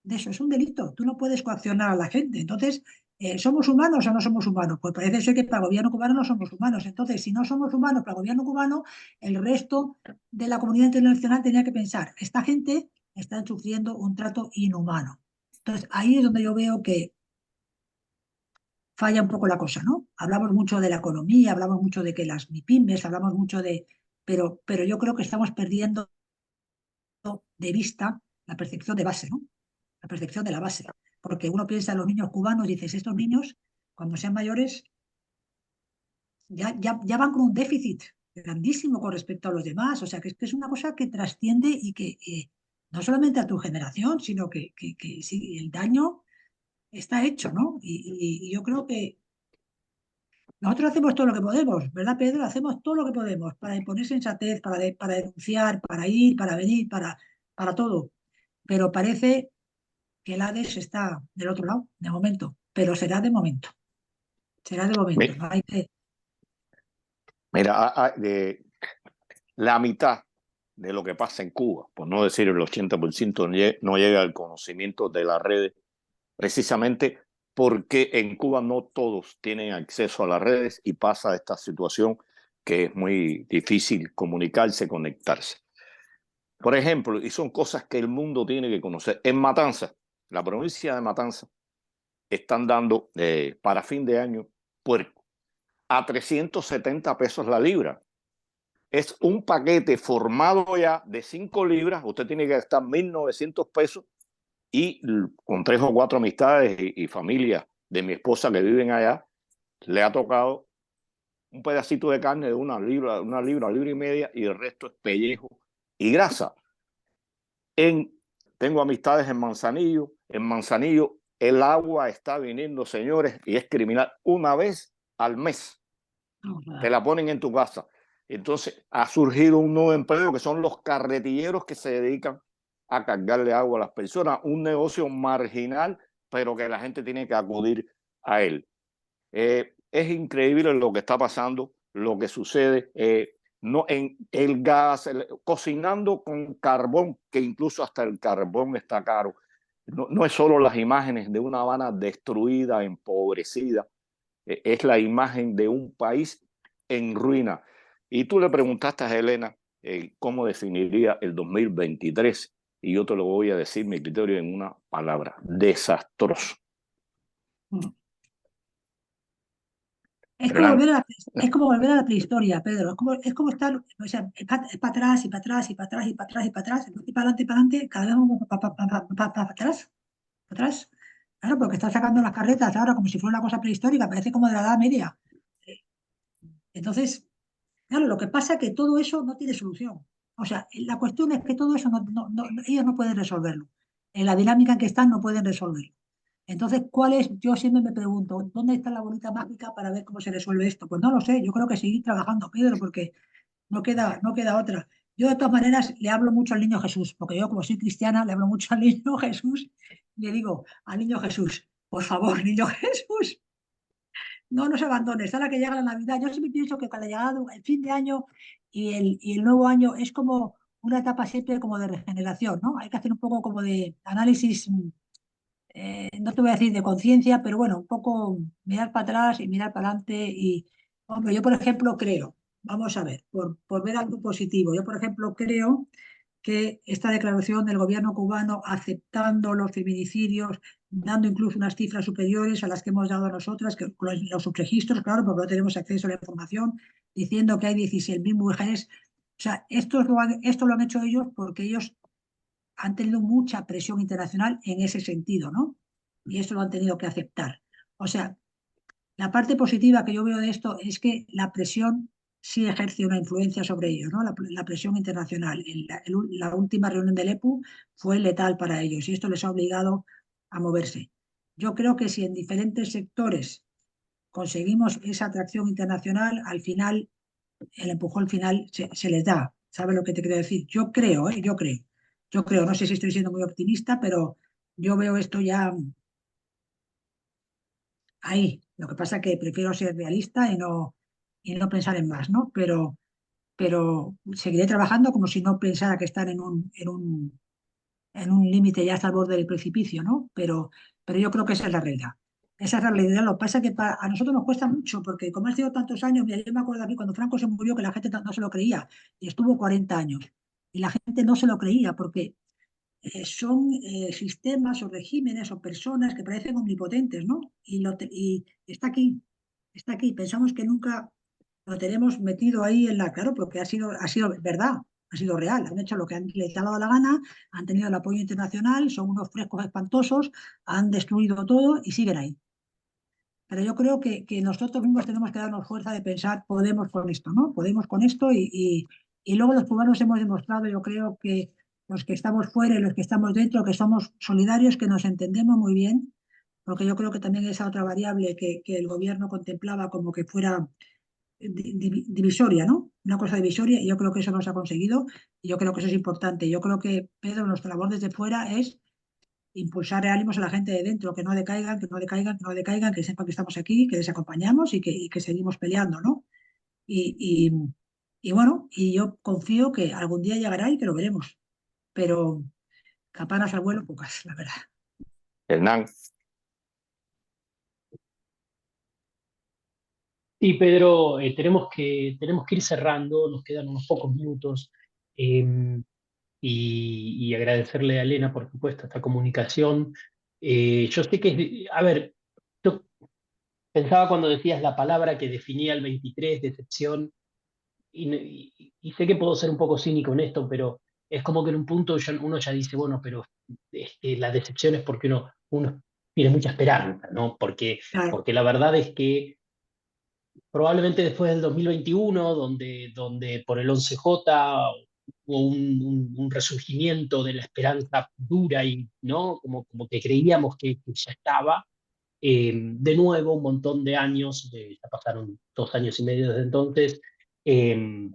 es un delito. Tú no puedes coaccionar a la gente. Entonces, ¿somos humanos o no somos humanos? Pues parece ser que para el gobierno cubano no somos humanos. Entonces, si no somos humanos para el gobierno cubano, el resto de la comunidad internacional tenía que pensar, esta gente está sufriendo un trato inhumano. Entonces, ahí es donde yo veo que falla un poco la cosa, ¿no? Hablamos mucho de la economía, hablamos mucho de que las MIPYMES, hablamos mucho de... Pero yo creo que estamos perdiendo de vista la percepción de base, ¿no? La percepción de la base. Porque uno piensa en los niños cubanos y dices, estos niños, cuando sean mayores, ya van con un déficit grandísimo con respecto a los demás. O sea, que es una cosa que trasciende y que no solamente a tu generación, sino que sí, el daño está hecho, ¿no? Y yo creo que nosotros hacemos todo lo que podemos, ¿verdad, Pedro? Hacemos todo lo que podemos para imponer sensatez, para denunciar, para ir, para venir, para todo. Pero parece que el Hades está del otro lado, de momento. Pero será de momento. Será de momento. Mi- No hay que... Mira, la mitad de lo que pasa en Cuba, por no decir el 80%, no llega al conocimiento de las redes, precisamente porque en Cuba no todos tienen acceso a las redes y pasa esta situación que es muy difícil comunicarse, conectarse. Por ejemplo, y son cosas que el mundo tiene que conocer. En Matanzas, la provincia de Matanzas, están dando para fin de año puerco a 370 pesos la libra. Es un paquete formado ya de 5 libras. Usted tiene que gastar 1.900 pesos y con 3 o 4 amistades y familia de mi esposa que viven allá, le ha tocado un pedacito de carne de una libra, libra y media, y el resto es pellejo y grasa. Tengo amistades en Manzanillo. En Manzanillo el agua está viniendo, señores, y es criminal. Una vez al mes te la ponen en tu casa. Entonces ha surgido un nuevo empleo que son los carretilleros que se dedican a cargarle agua a las personas. Un negocio marginal, pero que la gente tiene que acudir a él. Es increíble lo que está pasando, lo que sucede. No, en el gas, cocinando con carbón, que incluso hasta el carbón está caro. no es solo las imágenes de una Habana destruida, empobrecida, es la imagen de un país en ruina. Y tú le preguntaste a Helena cómo definiría el 2023, y yo te lo voy a decir mi criterio en una palabra: desastroso. Es como Hernán, volver es como volver a la prehistoria, Pedro. Es como estar, o sea, es para atrás y para atrás y para atrás y para atrás y para atrás, y para adelante y para adelante, cada vez vamos para atrás, para atrás. Claro, porque están sacando las carretas ahora como si fuera una cosa prehistórica, parece como de la Edad Media. Entonces, claro, lo que pasa es que todo eso no tiene solución. O sea, la cuestión es que todo eso ellos no pueden resolverlo. En la dinámica en que están no pueden resolverlo. Entonces, ¿cuál es? Yo siempre me pregunto, ¿dónde está la bolita mágica para ver cómo se resuelve esto? Pues no lo sé, yo creo que seguir trabajando, Pedro, porque no queda otra. Yo de todas maneras le hablo mucho al niño Jesús, porque yo como soy cristiana le hablo mucho al niño Jesús y le digo al niño Jesús, por favor, niño Jesús, no nos abandones, ahora que llega la Navidad. Yo siempre pienso que cuando llega el fin de año y el nuevo año es como una etapa siempre como de regeneración, ¿no? Hay que hacer un poco como de análisis, no te voy a decir de conciencia, pero bueno, un poco mirar para atrás y mirar para adelante. Y, hombre, yo por ejemplo creo, vamos a ver, por ver algo positivo, yo por ejemplo creo que esta declaración del gobierno cubano aceptando los feminicidios, dando incluso unas cifras superiores a las que hemos dado nosotras, que los subregistros, claro, porque no tenemos acceso a la información, diciendo que hay 16.000 mujeres. O sea, esto lo han hecho ellos porque ellos han tenido mucha presión internacional en ese sentido, ¿no? Y eso lo han tenido que aceptar. O sea, la parte positiva que yo veo de esto es que la presión sí ejerce una influencia sobre ellos, ¿no? La presión internacional. La última reunión del EPU fue letal para ellos y esto les ha obligado a moverse. Yo creo que si en diferentes sectores conseguimos esa atracción internacional, al final, el empujón final se les da. ¿Sabes lo que te quiero decir? Yo creo, ¿eh? Yo creo, no sé si estoy siendo muy optimista, pero yo veo esto ya ahí. Lo que pasa es que prefiero ser realista y no pensar en más, ¿no? Pero seguiré trabajando como si no pensara que están en un límite ya hasta el borde del precipicio, ¿no? Pero yo creo que esa es la realidad. Esa es la realidad. Lo que pasa es que a nosotros nos cuesta mucho, porque como ha sido tantos años, mira, yo me acuerdo a mí cuando Franco se murió que la gente no se lo creía, y estuvo 40 años, y la gente no se lo creía, porque son sistemas o regímenes o personas que parecen omnipotentes, ¿no? Y está aquí. Pensamos que nunca lo tenemos metido ahí en la... Claro, porque ha sido verdad, ha sido real. Han hecho lo que les ha dado la gana, han tenido el apoyo internacional, son unos frescos espantosos, han destruido todo y siguen ahí. Pero yo creo que nosotros mismos tenemos que darnos fuerza de pensar, podemos con esto, ¿no? Podemos con esto y luego los cubanos hemos demostrado, yo creo que los que estamos fuera y los que estamos dentro, que somos solidarios, que nos entendemos muy bien, porque yo creo que también esa otra variable que el gobierno contemplaba como que fuera divisoria, ¿no? Una cosa divisoria, y yo creo que eso no se ha conseguido, y yo creo que eso es importante. Yo creo que, Pedro, nuestra labor desde fuera es impulsar ánimos a la gente de dentro, que no decaigan, que no decaigan, que no decaigan, que sepan que estamos aquí, que les acompañamos y que seguimos peleando, ¿no? Y, y, y bueno, y yo confío que algún día llegará y que lo veremos, pero campanas al vuelo pocas, la verdad. Hernán. Sí, Pedro, tenemos que ir cerrando, nos quedan unos pocos minutos. eh, y agradecerle a Elena, por supuesto, esta comunicación. Yo sé que, a ver, yo pensaba cuando decías la palabra que definía el 23, decepción, y sé que puedo ser un poco cínico en esto, pero es como que en un punto uno ya dice, bueno, pero la decepción es porque uno tiene mucha esperanza, ¿no? Claro, Porque la verdad es que probablemente después del 2021, donde por el 11J hubo un resurgimiento de la esperanza dura y ¿no? Como que creíamos que ya estaba. De nuevo, un montón de años, ya pasaron 2 años y medio desde entonces, eh,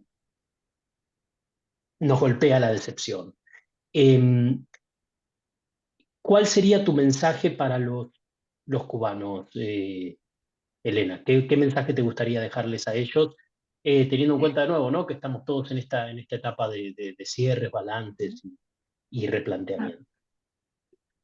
nos golpea la decepción. Eh, ¿Cuál sería tu mensaje para los cubanos, Elena? ¿Qué mensaje te gustaría dejarles a ellos? Teniendo en cuenta de nuevo, ¿no? Que estamos todos en esta etapa de cierres, balances y claro. replanteamiento.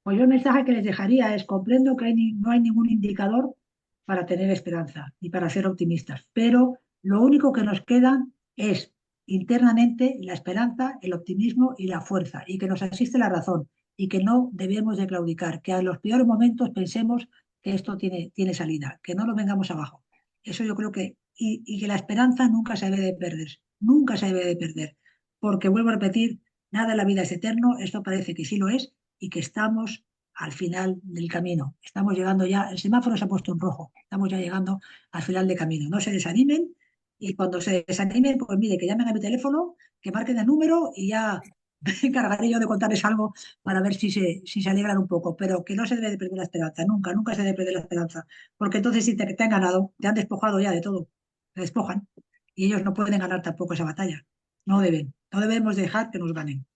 Pues yo el mensaje que les dejaría es: comprendo que no hay ningún indicador para tener esperanza y para ser optimistas, pero lo único que nos queda es internamente la esperanza, el optimismo y la fuerza, y que nos asiste la razón, y que no debemos de claudicar, que a los peores momentos pensemos que esto tiene salida, que no lo vengamos abajo. Eso yo creo que, y que la esperanza nunca se debe de perder, nunca se debe de perder, porque vuelvo a repetir, nada en la vida es eterno, esto parece que sí lo es, y que estamos al final del camino. Estamos llegando ya, el semáforo se ha puesto en rojo, estamos ya llegando al final del camino. No se desanimen, y cuando se desanimen, pues mire, que llamen a mi teléfono, que marquen el número y ya me encargaré yo de contarles algo para ver si se alegran un poco, pero que no se debe de perder la esperanza, nunca, nunca se debe perder la esperanza, porque entonces si te han ganado, te han despojado ya de todo, te despojan, y ellos no pueden ganar tampoco esa batalla, no deben, no debemos dejar que nos ganen.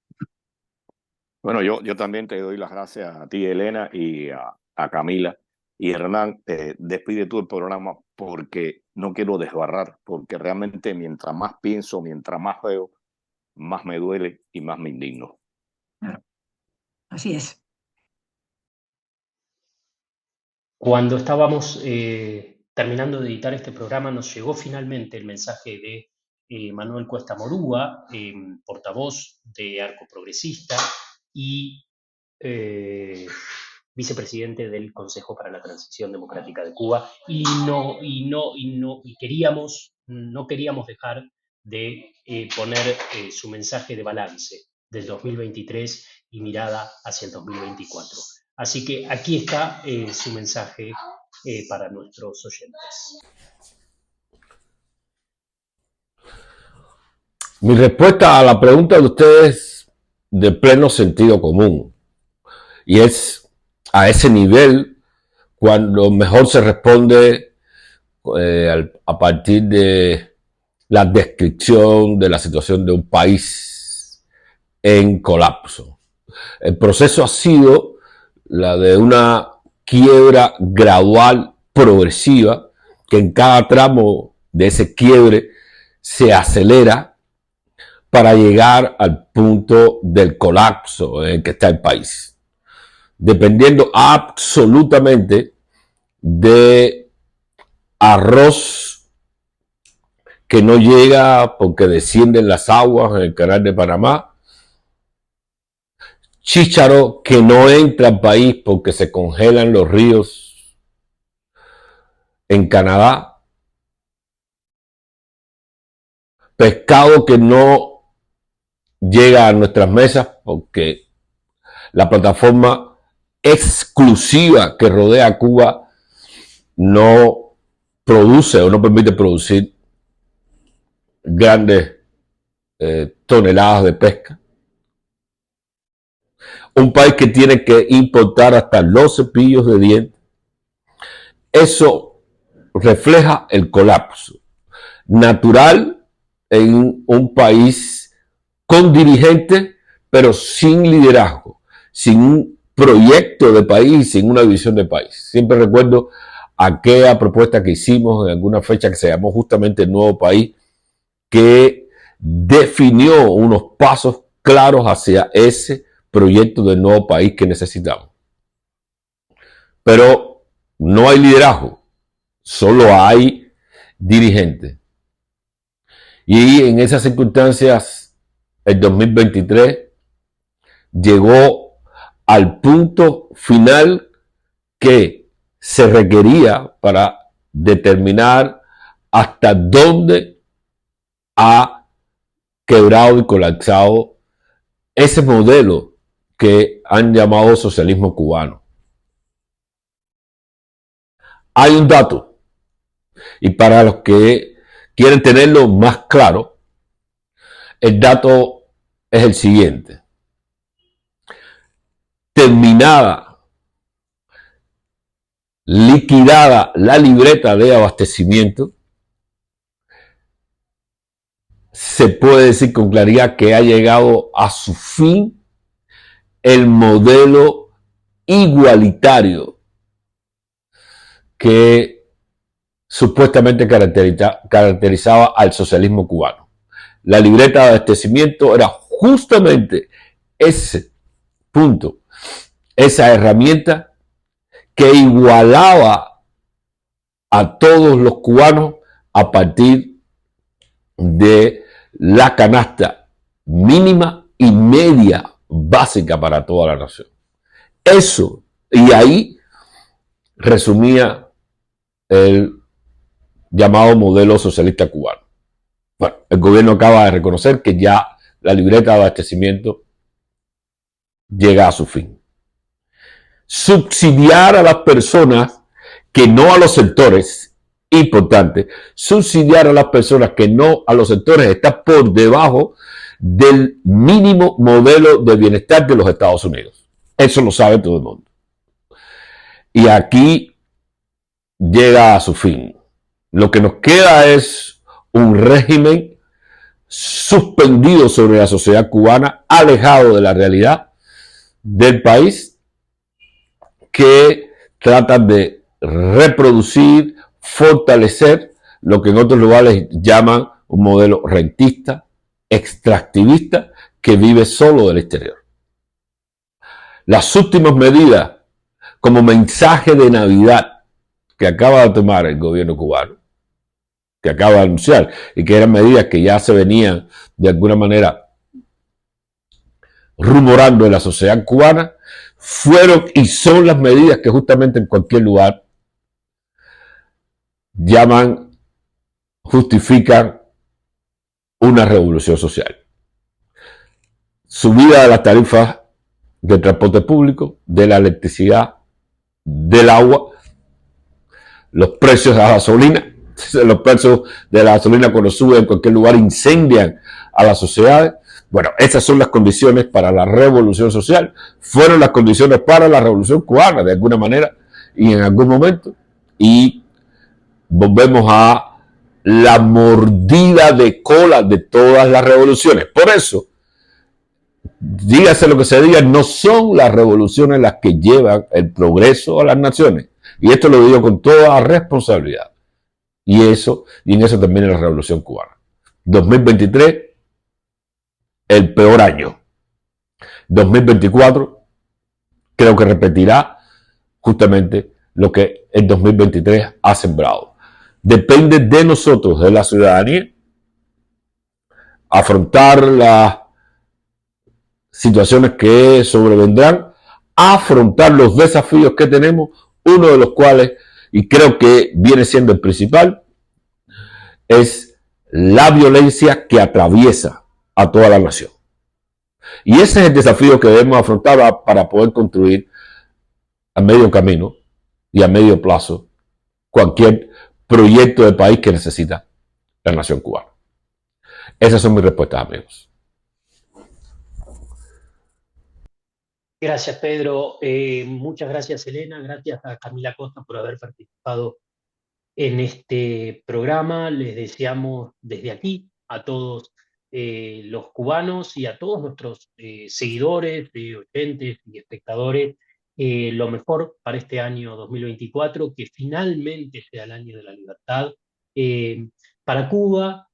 Bueno, yo también te doy las gracias a ti, Elena, y a Camila. Y Hernán, despide tú el programa porque no quiero desbarrar, porque realmente mientras más pienso, mientras más veo, más me duele y más me indigno. Claro, así es. Cuando estábamos terminando de editar este programa, nos llegó finalmente el mensaje de Manuel Cuesta Morúa, portavoz de Arco Progresista y vicepresidente del Consejo para la Transición Democrática de Cuba, y no queríamos dejar de poner su mensaje de balance del 2023 y mirada hacia el 2024. Así que aquí está su mensaje para nuestros oyentes. Mi respuesta a la pregunta de ustedes es de pleno sentido común, y es a ese nivel cuando mejor se responde a partir de la descripción de la situación de un país en colapso. El proceso ha sido la de una quiebra gradual, progresiva, que en cada tramo de ese quiebre se acelera para llegar al punto del colapso en el que está el país, dependiendo absolutamente de arroz que no llega porque descienden las aguas en el canal de Panamá, chícharo que no entra al país porque se congelan los ríos en Canadá, pescado que no llega a nuestras mesas porque la plataforma exclusiva que rodea a Cuba no produce o no permite producir grandes toneladas de pesca. Un país que tiene que importar hasta los cepillos de dientes. Eso refleja el colapso natural en un país con dirigentes, pero sin liderazgo, sin un proyecto de país, sin una visión de país. Siempre recuerdo aquella propuesta que hicimos en alguna fecha que se llamó justamente El Nuevo País, que definió unos pasos claros hacia ese proyecto del nuevo país que necesitamos. Pero no hay liderazgo, solo hay dirigentes. Y en esas circunstancias, el 2023 llegó al punto final que se requería para determinar hasta dónde ha quebrado y colapsado ese modelo que han llamado socialismo cubano. Hay un dato, y para los que quieren tenerlo más claro, el dato es el siguiente. Terminada, liquidada la libreta de abastecimiento, se puede decir con claridad que ha llegado a su fin el modelo igualitario que supuestamente caracterizaba al socialismo cubano. La libreta de abastecimiento era justamente ese punto esa herramienta que igualaba a todos los cubanos a partir de la canasta mínima y media básica para toda la nación. Eso, y ahí resumía el llamado modelo socialista cubano. Bueno, el gobierno acaba de reconocer que ya la libreta de abastecimiento llega a su fin. Subsidiar a las personas que no a los sectores, importante, subsidiar a las personas que no a los sectores está por debajo del mínimo modelo de bienestar de los Estados Unidos. Eso lo sabe todo el mundo. Y aquí llega a su fin. Lo que nos queda es un régimen suspendido sobre la sociedad cubana, alejado de la realidad del país, que trata de reproducir, fortalecer lo que en otros lugares llaman un modelo rentista, extractivista, que vive solo del exterior. Las últimas medidas como mensaje de Navidad que acaba de tomar el gobierno cubano, que acaba de anunciar, y que eran medidas que ya se venían de alguna manera rumorando en la sociedad cubana, fueron y son las medidas que justamente en cualquier lugar justifican una revolución social. Subida de las tarifas del transporte público, de la electricidad, del agua, los precios de la gasolina. Los precios de la gasolina cuando suben en cualquier lugar incendian a las sociedades. Bueno, esas son las condiciones para la revolución social. Fueron las condiciones para la revolución cubana, de alguna manera, y en algún momento. Y volvemos a la mordida de cola de todas las revoluciones. Por eso, dígase lo que se diga, no son las revoluciones las que llevan el progreso a las naciones. Y esto lo digo con toda responsabilidad. Y en eso termina la revolución cubana. 2023, el peor año. 2024, creo que repetirá justamente lo que el 2023 ha sembrado. Depende de nosotros, de la ciudadanía, afrontar las situaciones que sobrevendrán, afrontar los desafíos que tenemos, uno de los cuales, y creo que viene siendo el principal, es la violencia que atraviesa a toda la nación. Y ese es el desafío que debemos afrontar para poder construir a medio camino y a medio plazo cualquier proyecto de país que necesita la nación cubana. Esas son mis respuestas, amigos. Gracias, Pedro. Muchas gracias, Elena. Gracias a Camila Costa por haber participado en este programa. Les deseamos desde aquí a todos los cubanos y a todos nuestros seguidores, oyentes y espectadores lo mejor para este año 2024, que finalmente sea el año de la libertad para Cuba,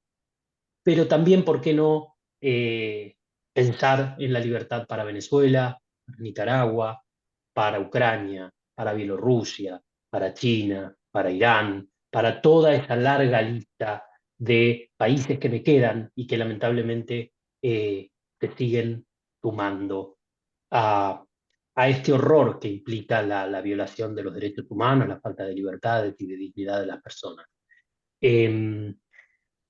pero también, ¿por qué no pensar en la libertad para Venezuela, para Nicaragua, para Ucrania, para Bielorrusia, para China, para Irán, para toda esa larga lista de países que me quedan y que lamentablemente se siguen sumando a este horror que implica la violación de los derechos humanos, la falta de libertades y de dignidad de las personas.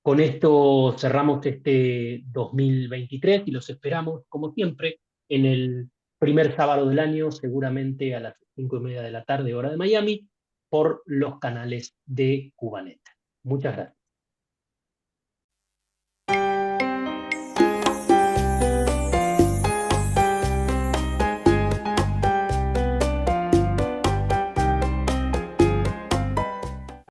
Con esto cerramos este 2023 y los esperamos, como siempre, en el primer sábado del año, seguramente a las 5:30 de la tarde, hora de Miami, por los canales de Cubanet. Muchas gracias.